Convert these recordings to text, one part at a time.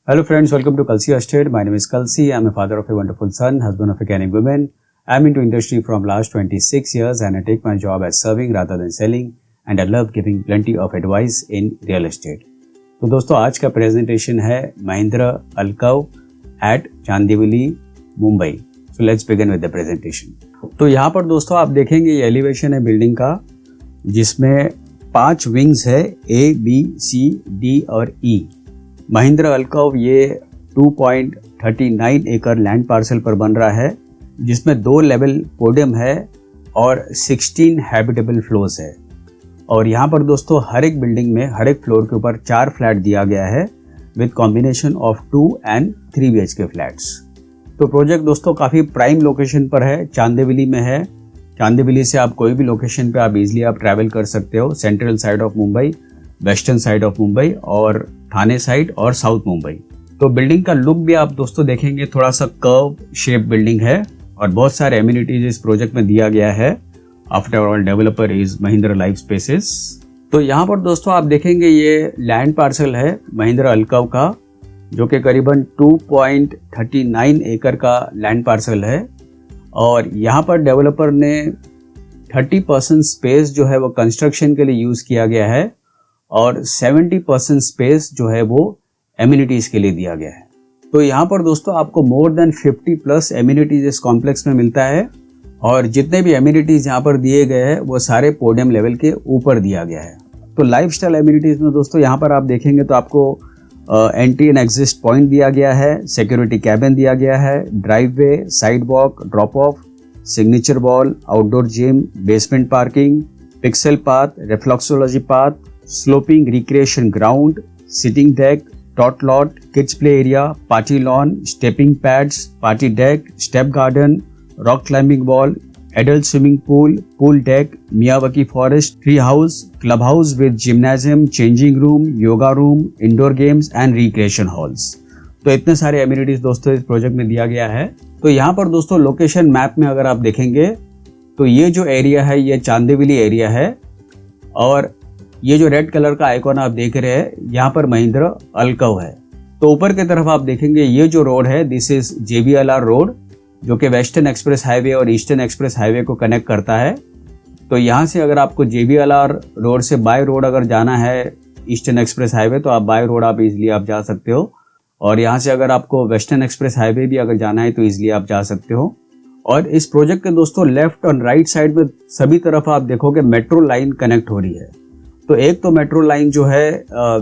Hello friends, welcome to Kalsi Estate. My name is Kalsi. I'm a father of a wonderful son, husband of a caring woman. I'm into industry from last 26 years and I take my job as serving rather than selling and I love giving plenty of advice in real estate. तो दोस्तों आज का presentation है Mahindra Alcove at Chandivali Mumbai. So let's begin with the presentation. तो यहाँ पर दोस्तों आप देखेंगे ये एलिवेशन है बिल्डिंग का जिसमें 5 विंग्स है A, B, C, D और E. महिंद्रा अल्कव ये 2.39 एकड़ लैंड पार्सल पर बन रहा है जिसमें 2 लेवल पोडियम है और 16 हैबिटेबल फ्लोर्स है. और यहाँ पर दोस्तों हर एक बिल्डिंग में हर एक फ्लोर के ऊपर 4 फ्लैट दिया गया है with combination of 2 and 3 BHK flats. तो प्रोजेक्ट दोस्तों काफ़ी प्राइम लोकेशन पर है, चांदीवली में है. चांदीवली से आप कोई भी लोकेशन पे आप इजीली आप ट्रैवल कर सकते हो. Central side of Mumbai, western side of Mumbai और थाने साइड और साउथ मुंबई. तो बिल्डिंग का लुक भी आप दोस्तों देखेंगे थोड़ा सा कर्व शेप बिल्डिंग है और बहुत सारे एमिनिटीज इस प्रोजेक्ट में दिया गया है. After all developer is Mahindra life spaces. तो यहाँ पर दोस्तों आप देखेंगे ये लैंड पार्सल है महिंद्रा अल्कव का जो कि करीबन 2.39 एकड़ का लैंड पार्सल है. और यहाँ पर डेवलपर ने 30% स्पेस जो है वो कंस्ट्रक्शन के लिए यूज़ किया गया है और 70% स्पेस जो है वो एमिनिटीज़ के लिए दिया गया है. तो यहाँ पर दोस्तों आपको मोर देन 50+ एमिनिटीज इस कॉम्प्लेक्स में मिलता है और जितने भी एमिनिटीज़ यहाँ पर दिए गए हैं वो सारे पोडियम लेवल के ऊपर दिया गया है. तो लाइफस्टाइल एमिनिटीज़ में दोस्तों यहाँ पर आप देखेंगे तो आपको एंट्री एंड एग्जिट पॉइंट दिया गया है, सिक्योरिटी कैबिन दिया गया है, driveway, side walk, drop of, signature wall, outdoor gym, basement parking, pixel path, reflexology path, sloping recreation ground, sitting deck, taught lot, kids play area, party lawn, stepping pads, party deck, step garden, rock climbing wall, adult swimming pool, pool deck, Miyawaki forest, tree house, club house with gymnasium, changing room, yoga room, indoor games and recreation halls. तो इतने सारे amenities दोस्तों इस project में दिया गया है. तो यहाँ पर दोस्तों लोकेशन मैप में अगर आप देखेंगे तो ये जो एरिया है ये चांदीवली एरिया है और ये जो रेड कलर का आइकॉन आप देख रहे हैं यहाँ पर महिंद्रा अल्कव है. तो ऊपर की तरफ आप देखेंगे ये जो रोड है दिस इज JBLR रोड जो कि वेस्टर्न एक्सप्रेस हाईवे और ईस्टर्न एक्सप्रेस हाईवे को कनेक्ट करता है. तो यहाँ से अगर आपको JBLR रोड से बाय रोड अगर जाना है ईस्टर्न एक्सप्रेस हाईवे तो आप बाय रोड आप इजीली आप जा सकते हो और यहाँ से अगर आपको वेस्टर्न एक्सप्रेस हाईवे भी अगर जाना है तो इजीली आप जा सकते हो. और इस प्रोजेक्ट के दोस्तों लेफ्ट और राइट साइड में सभी तरफ आप देखोगे मेट्रो लाइन कनेक्ट हो रही है. तो एक तो मेट्रो लाइन जो है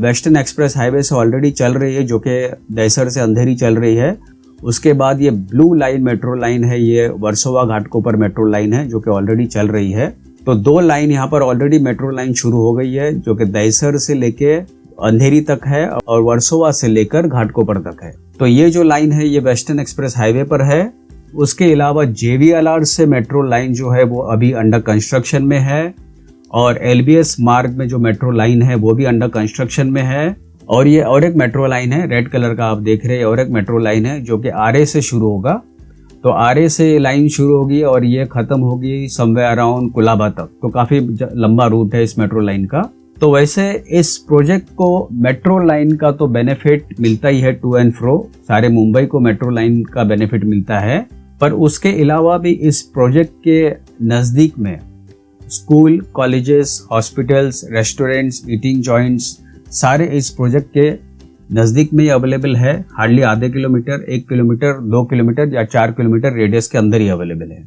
वेस्टर्न एक्सप्रेस हाईवे से ऑलरेडी चल रही है जो कि दहसर से अंधेरी चल रही है. उसके बाद ये ब्लू लाइन मेट्रो लाइन है, ये वर्सोवा घाटकोपर मेट्रो लाइन है जो कि ऑलरेडी चल रही है. तो 2 लाइन यहाँ पर ऑलरेडी मेट्रो लाइन शुरू हो गई है जो कि दहसर से लेके अंधेरी तक है और वर्सोवा से लेकर घाटकोपर तक है. तो ये जो लाइन है ये वेस्टर्न एक्सप्रेस हाईवे पर है. उसके अलावा JBLR से मेट्रो लाइन जो है वो अभी अंडर कंस्ट्रक्शन में है और LBS मार्ग में जो मेट्रो लाइन है वो भी अंडर कंस्ट्रक्शन में है. और ये और एक मेट्रो लाइन है रेड कलर का आप देख रहे हैं और एक मेट्रो लाइन है जो कि RA से शुरू होगा. तो RA से लाइन शुरू होगी और ये खत्म होगी समवेयर अराउंड कुलाबा तक. तो काफ़ी लंबा रूट है इस मेट्रो लाइन का. तो वैसे इस प्रोजेक्ट को मेट्रो लाइन का तो बेनिफिट मिलता ही है टू एंड फ्रो, सारे मुंबई को मेट्रो लाइन का बेनिफिट मिलता है. पर उसके अलावा भी इस प्रोजेक्ट के नज़दीक में school, colleges, hospitals, restaurants, eating joints सारे इस प्रोजेक्ट के नज़दीक में ही अवेलेबल है. हार्डली आधे किलोमीटर, 1 किलोमीटर, 2 किलोमीटर या 4 किलोमीटर रेडियस के अंदर ही अवेलेबल है.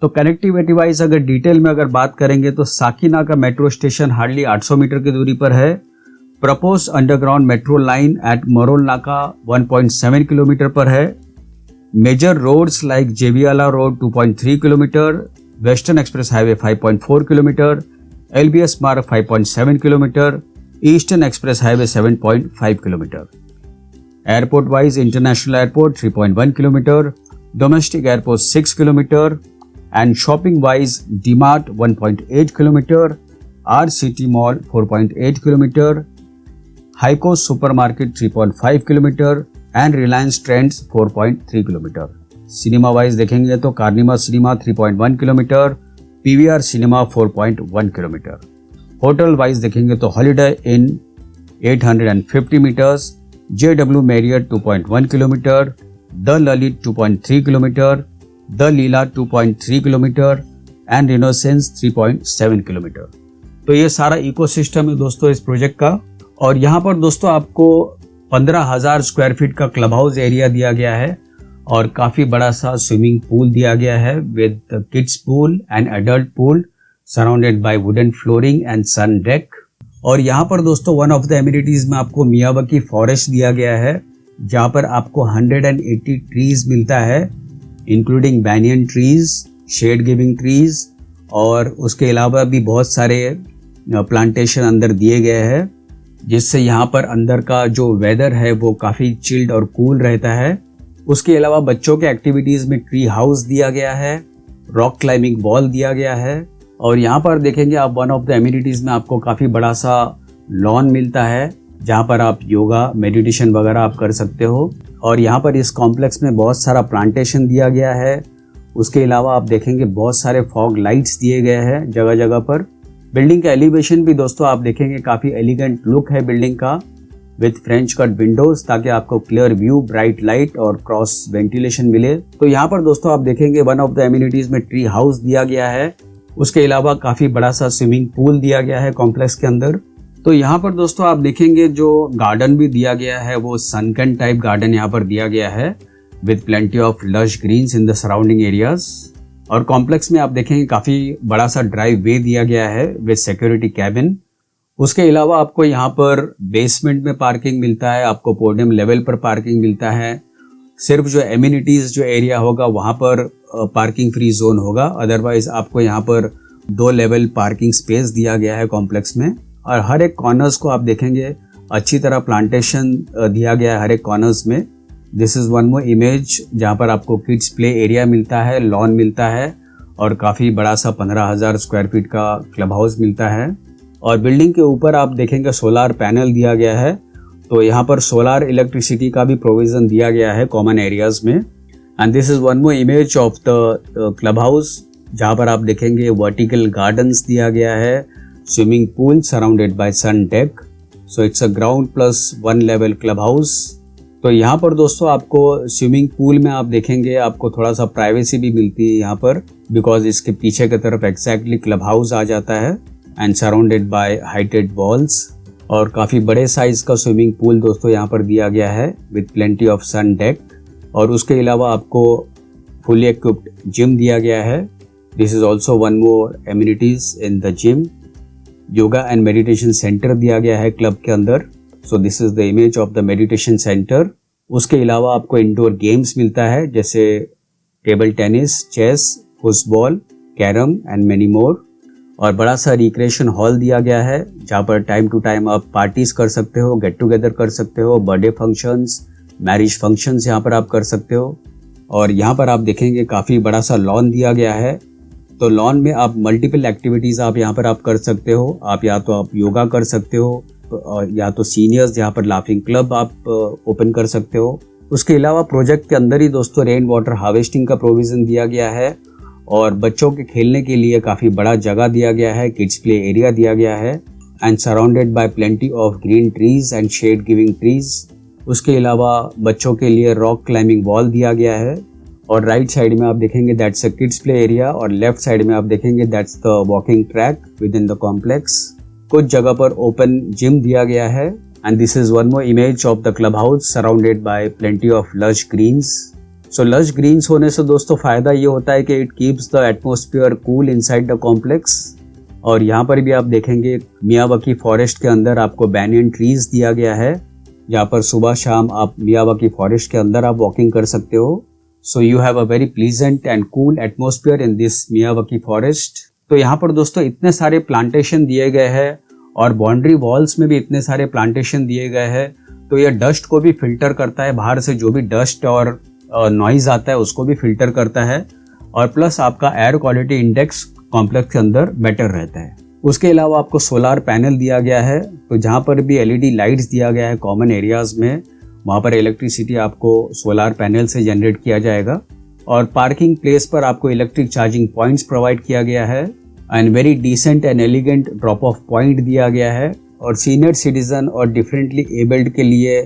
तो कनेक्टिविटी वाइज अगर डिटेल में अगर बात करेंगे तो साकीना का मेट्रो स्टेशन हार्डली 800 मीटर की दूरी पर है. Propose underground metro line at Marol Naka 1.7 kilometre पर है. Major roads like JBLR road 2.3 kilometre, western express highway 5.4 kilometre, LBS Marg 5.7 kilometre, eastern express highway 7.5 kilometre. Airport wise international airport 3.1 kilometre, domestic airport 6 kilometre and shopping wise DMart 1.8 kilometre, RCT mall 4.8 kilometre, Haiko supermarket 3.5 kilometre and Reliance Trends 4.3 kilometre. Cinema wise देखेंगे तो कार्निमा cinema 3.1 किलोमीटर, PVR cinema 4.1 kilometre. Hotel wise देखेंगे तो Holiday Inn 850 metres, JW Marriott 2.1 kilometre, the Lalit 2.3 kilometre, the Leela 2.3 kilometre and Renaissance 3.7 kilometre. तो ये सारा ecosystem है दोस्तों इस प्रोजेक्ट का। और यहाँ पर दोस्तों आपको 15,000 स्क्वायर फीट का क्लब हाउस एरिया दिया गया है और काफी बड़ा सा स्विमिंग पूल दिया गया है with kids pool and adult pool surrounded by wooden flooring and sun deck. और यहाँ पर दोस्तों वन ऑफ द एमिनिटीज में आपको मियावाकी फॉरेस्ट दिया गया है, जहाँ पर आपको 180 ट्रीज मिलता है, including banyan trees, shade giving trees, और उसके अलावा भी बहुत सारे प्लांटेशन अंदर दिए गए हैं, जिससे यहाँ पर अंदर का जो वेदर है वो काफ़ी चिल्ड और कूल रहता है। उसके अलावा बच्चों के एक्टिविटीज़ में ट्री हाउस दिया गया है, रॉक क्लाइंबिंग वॉल दिया गया है, और यहाँ पर देखेंगे आप वन ऑफ द एमिनिटीज़ में आपको काफ़ी बड़ा सा लॉन मिलता है, जहाँ पर आप योगा मेडिटेशन वगैरह आप कर सकते हो। और यहाँ पर इस कॉम्प्लेक्स में बहुत सारा प्लांटेशन दिया गया है। उसके अलावा आप देखेंगे बहुत सारे फॉग लाइट्स दिए गए हैं जगह जगह पर। बिल्डिंग का एलिवेशन भी दोस्तों आप देखेंगे काफ़ी एलिगेंट लुक है बिल्डिंग का, विथ फ्रेंच कट विंडोज, ताकि आपको क्लियर व्यू, ब्राइट लाइट और क्रॉस वेंटिलेशन मिले। तो यहाँ पर दोस्तों आप देखेंगे वन ऑफ द एमिनिटीज में ट्री हाउस दिया गया है। उसके अलावा काफ़ी बड़ा सा स्विमिंग पूल दिया गया है कॉम्प्लेक्स के अंदर। तो यहाँ पर दोस्तों आप देखेंगे जो गार्डन भी दिया गया है वो सनकन टाइप गार्डन यहाँ पर दिया गया है with plenty of lush greens in the surrounding areas. और कॉम्प्लेक्स में आप देखेंगे काफ़ी बड़ा सा ड्राइव वे दिया गया है विद सिक्योरिटी कैबिन। उसके अलावा आपको यहाँ पर बेसमेंट में पार्किंग मिलता है, आपको पोडियम लेवल पर पार्किंग मिलता है। सिर्फ जो एमिनिटीज़ जो एरिया होगा वहाँ पर पार्किंग फ्री जोन होगा, अदरवाइज आपको यहाँ पर 2 लेवल पार्किंग स्पेस दिया गया है कॉम्प्लेक्स में। और हर एक कॉर्नर्स को आप देखेंगे अच्छी तरह प्लांटेशन दिया गया है हर एक कॉर्नर्स में। This is one more image जहाँ पर आपको किड्स प्ले एरिया मिलता है, लॉन मिलता है, और काफ़ी बड़ा सा 15,000 स्क्वायर फीट का क्लब हाउस मिलता है। और बिल्डिंग के ऊपर आप देखेंगे सोलार पैनल दिया गया है, तो यहाँ पर सोलार इलेक्ट्रिसिटी का भी प्रोविज़न दिया गया है कॉमन एरियाज में। And this is one more image of the club house, जहाँ पर आप देखेंगे वर्टिकल गार्डन्स दिया गया है, swimming pool surrounded by sun deck. So it's a ground plus 1 level club house. तो यहाँ पर दोस्तों आपको स्विमिंग पूल में आप देखेंगे आपको थोड़ा सा प्राइवेसी भी मिलती है यहाँ पर, बिकॉज इसके पीछे की तरफ एग्जैक्टली क्लब हाउस आ जाता है and surrounded bye heighted walls. और काफ़ी बड़े साइज का स्विमिंग पूल दोस्तों यहाँ पर दिया गया है with plenty of sun deck. और उसके अलावा आपको फुली इक्विप्ड जिम दिया गया है। This is also one more amenities in the gym. Yoga and meditation centre दिया गया है क्लब के अंदर। So this is the image of the meditation centre. उसके अलावा आपको इंडोर गेम्स मिलता है जैसे table tennis, chess, football, carrom and many more. और बड़ा सा रिक्रिएशन हॉल दिया गया है जहाँ पर टाइम टू टाइम आप पार्टीज कर सकते हो, गेट टुगेदर कर सकते हो, बर्थडे फंक्शंस, मैरिज फंक्शंस यहाँ पर आप कर सकते हो। और यहाँ पर आप देखेंगे काफ़ी बड़ा सा लॉन दिया गया है। तो लॉन में आप मल्टीपल एक्टिविटीज़ आप यहाँ पर आप कर सकते हो। आप या तो आप योगा कर सकते हो, या तो सीनियर्स यहाँ पर लाफिंग क्लब आप ओपन कर सकते हो। उसके अलावा प्रोजेक्ट के अंदर ही दोस्तों रेन वाटर हार्वेस्टिंग का प्रोविज़न दिया गया है और बच्चों के खेलने के लिए काफ़ी बड़ा जगह दिया गया है, किड्स प्ले एरिया दिया गया है and surrounded by plenty of green trees and shade giving trees. उसके अलावा बच्चों के लिए रॉक क्लाइंबिंग वॉल दिया गया है। और राइट साइड में आप देखेंगे that's a kids play area और लेफ्ट साइड में आप देखेंगे that's the walking track with in the complex. कुछ जगह पर ओपन जिम दिया गया है and this is one more image of the club house surrounded by plenty of lush greens. So lush greens होने से दोस्तों फ़ायदा ये होता है कि it keeps the atmosphere cool inside the complex. और यहाँ पर भी आप देखेंगे मियावाकी फॉरेस्ट के अंदर आपको बैनियन ट्रीज दिया गया है, जहाँ पर सुबह शाम आप मियावाकी फॉरेस्ट के अंदर आप वॉकिंग कर सकते हो। So you have a very pleasant and cool atmosphere in this Miyawaki forest. तो यहाँ पर दोस्तों इतने सारे प्लांटेशन दिए गए हैं और बाउंड्री वॉल्स में भी इतने सारे प्लांटेशन दिए गए हैं, तो यह डस्ट को भी फिल्टर करता है, बाहर से जो भी डस्ट और नॉइज आता है उसको भी फिल्टर करता है और प्लस आपका एयर क्वालिटी इंडेक्स कॉम्प्लेक्स के अंदर बेटर रहता है। उसके अलावा आपको सोलार पैनल दिया गया है, तो जहाँ पर भी एलईडी लाइट्स दिया गया है कॉमन एरियाज में, वहाँ पर इलेक्ट्रिसिटी आपको सोलार पैनल से जनरेट किया जाएगा। और पार्किंग प्लेस पर आपको इलेक्ट्रिक चार्जिंग पॉइंट्स प्रोवाइड किया गया है and very decent and elegant drop off point दिया गया है। और सीनियर सिटीजन और डिफरेंटली एबल्ड के लिए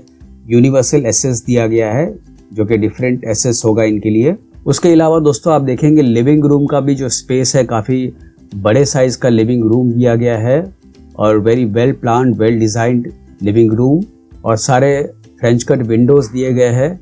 यूनिवर्सल एसेस दिया गया है, जो कि डिफरेंट एसेस होगा इनके लिए। उसके अलावा दोस्तों आप देखेंगे लिविंग रूम का भी जो स्पेस है, काफ़ी बड़े साइज का लिविंग रूम दिया गया है और very well planned, well designed living room, और सारे फ्रेंच कट विंडोज़ दिए गए हैं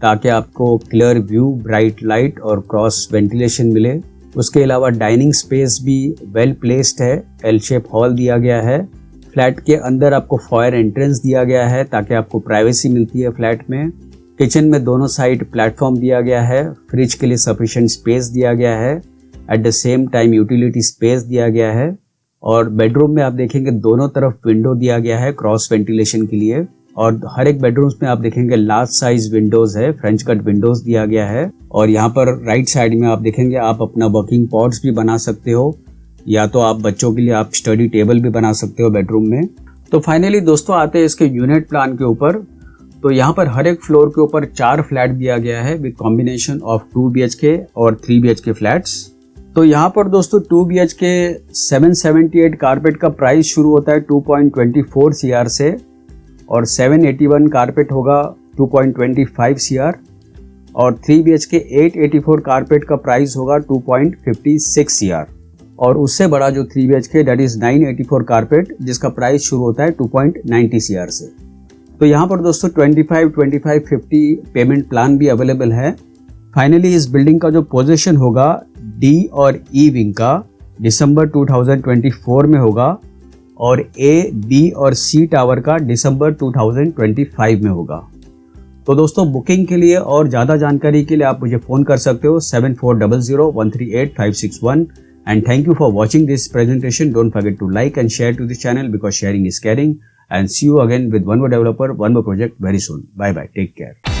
ताकि आपको क्लियर व्यू, ब्राइट लाइट और क्रॉस वेंटिलेशन मिले। उसके अलावा डाइनिंग स्पेस भी वेल प्लेस्ड है, एल शेप हॉल दिया गया है। फ्लैट के अंदर आपको फायर एंट्रेंस दिया गया है ताकि आपको प्राइवेसी मिलती है फ्लैट में। किचन में दोनों साइड प्लेटफॉर्म दिया गया है, फ्रिज के लिए सफिशिएंट स्पेस दिया गया है, at the same time utility space दिया गया है। और बेडरूम में आप देखेंगे दोनों तरफ विंडो दिया गया है क्रॉस वेंटिलेशन के लिए, और हर एक बेडरूम्स में आप देखेंगे लार्ज साइज विंडोज है, फ्रेंच कट विंडोज दिया गया है। और यहाँ पर राइट साइड में आप देखेंगे आप अपना वर्किंग पॉट्स भी बना सकते हो, या तो आप बच्चों के लिए आप स्टडी टेबल भी बना सकते हो बेडरूम में। तो फाइनली दोस्तों आते हैं इसके यूनिट प्लान के ऊपर। तो यहाँ पर हर एक फ्लोर के ऊपर 4 फ्लैट दिया गया है विद कॉम्बिनेशन ऑफ 2 BHK और 3 BHK फ्लैट्स। तो यहाँ पर दोस्तों 2 BHK 778 कारपेट का प्राइस शुरू होता है 2.24 CR से, और 781 कारपेट होगा 2.25 CR, और 3 BHK 884 कारपेट का प्राइस होगा 2.56 CR, और उससे बड़ा जो 3 BHK दैट इज 984 कारपेट जिसका प्राइस शुरू होता है 2.90 CR से। तो यहाँ पर दोस्तों 25, 25, 50 पेमेंट प्लान भी अवेलेबल है। फाइनली इस बिल्डिंग का जो पोजीशन होगा डी और ई विंग का दिसंबर 2024 में होगा, और ए, बी और सी टावर का दिसंबर 2025 में होगा। तो दोस्तों बुकिंग के लिए और ज़्यादा जानकारी के लिए आप मुझे फ़ोन कर सकते हो 7400138561। And thank you for watching this presentation. Don't forget to like and share to this channel because sharing is caring. And see you again with one more developer, one more project very soon. Bye bye. Take care.